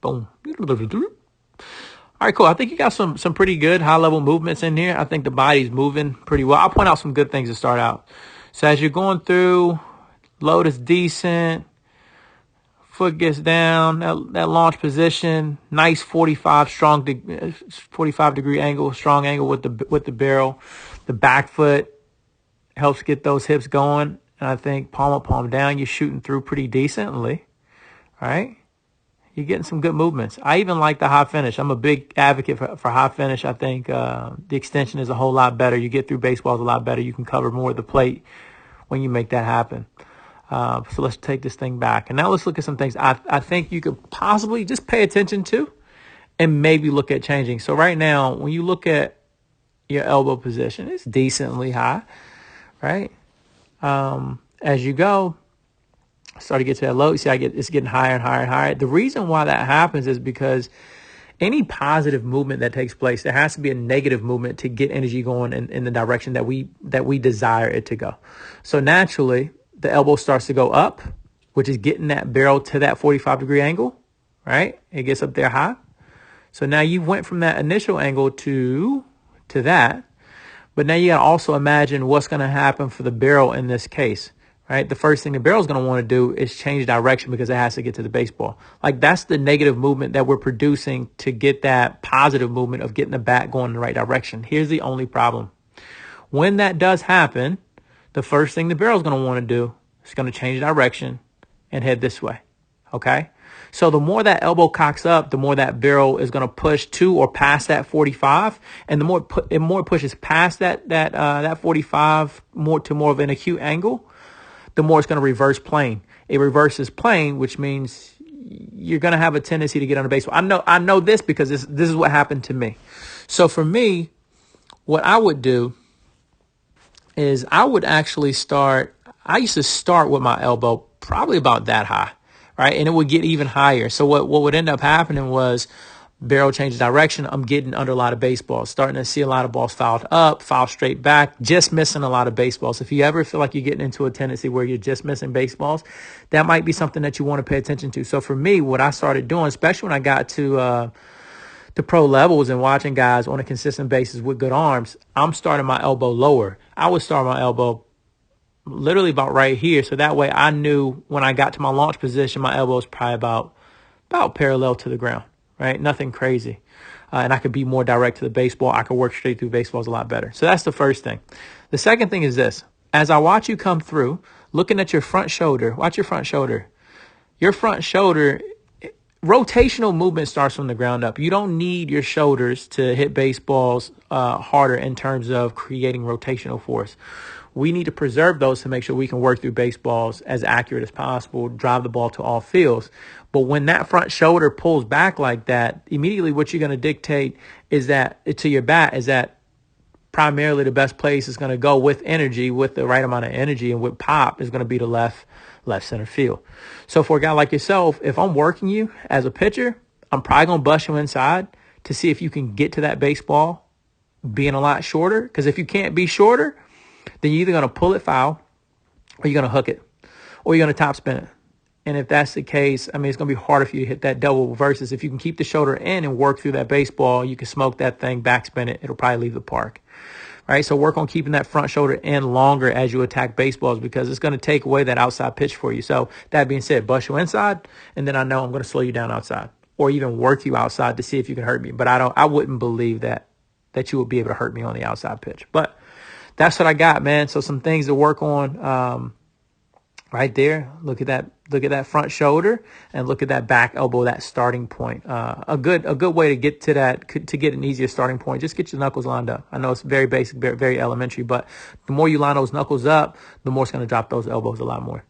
Boom. All right, cool. I think you got some pretty good high-level movements in here. I think the body's moving pretty well. I'll point out some good things to start out. So as you're going through, load is decent. Foot gets down, that launch position, nice 45 degree angle, strong angle with the barrel. The back foot helps get those hips going. And I think palm up, palm down, you're shooting through pretty decently. All right. You're getting some good movements. I even like the high finish. I'm a big advocate for high finish. I think the extension is a whole lot better. You get through baseballs a lot better. You can cover more of the plate when you make that happen. So let's take this thing back. And now let's look at some things I think you could possibly just pay attention to and maybe look at changing. So right now, when you look at your elbow position, it's decently high, right? As you go, start to get to that low. You see, it's getting higher and higher and higher. The reason why that happens is because any positive movement that takes place, there has to be a negative movement to get energy going in the direction that we desire it to go. So naturally, the elbow starts to go up, which is getting that barrel to that 45 degree angle, right? It gets up there high. So now you went from that initial angle to that, but now you got to also imagine what's going to happen for the barrel in this case, right? The first thing the barrel is going to want to do is change direction because it has to get to the baseball. Like that's the negative movement that we're producing to get that positive movement of getting the bat going in the right direction. Here's the only problem. When that does happen, the first thing the barrel is going to want to do is going to change direction and head this way. Okay. So the more that elbow cocks up, the more that barrel is going to push to or past that 45. And the more it pushes past that 45 more of an acute angle, the more it's going to reverse plane. It reverses plane, which means you're going to have a tendency to get on the baseball. I know this because this is what happened to me. So for me, what I would do is I used to start with my elbow probably about that high, right? And it would get even higher. So what would end up happening was barrel change direction. I'm getting under a lot of baseballs, starting to see a lot of balls fouled up, foul straight back, just missing a lot of baseballs. If you ever feel like you're getting into a tendency where you're just missing baseballs, that might be something that you want to pay attention to. So for me, what I started doing, especially when I got to the pro levels and watching guys on a consistent basis with good arms, I'm starting my elbow lower. I would start my elbow literally about right here. So that way I knew when I got to my launch position, my elbow was probably about parallel to the ground, right? Nothing crazy. And I could be more direct to the baseball. I could work straight through baseballs a lot better. So that's the first thing. The second thing is this. As I watch you come through, looking at your front shoulder, watch your front shoulder. Your front shoulder, rotational movement starts from the ground up. You don't need your shoulders to hit baseballs harder in terms of creating rotational force. We need to preserve those to make sure we can work through baseballs as accurate as possible, drive the ball to all fields. But when that front shoulder pulls back like that, immediately what you're going to dictate is that to your bat is that primarily the best place is going to go with energy, with the right amount of energy, and with pop is going to be the left center field. So for a guy like yourself, if I'm working you as a pitcher, I'm probably going to bust you inside to see if you can get to that baseball being a lot shorter. Because if you can't be shorter, then you're either going to pull it foul or you're going to hook it or you're going to top spin it. And if that's the case, I mean, it's going to be harder for you to hit that double versus if you can keep the shoulder in and work through that baseball, you can smoke that thing, backspin it. It'll probably leave the park. Right, so work on keeping that front shoulder in longer as you attack baseballs because it's going to take away that outside pitch for you. So that being said, bust you inside, and then I know I'm going to slow you down outside or even work you outside to see if you can hurt me. But I wouldn't believe that you would be able to hurt me on the outside pitch. But that's what I got, man. So some things to work on right there. Look at that front shoulder and look at that back elbow, that starting point. A good way to get to that, to get an easier starting point, just get your knuckles lined up. I know it's very basic, very, very elementary, but the more you line those knuckles up, the more it's going to drop those elbows a lot more.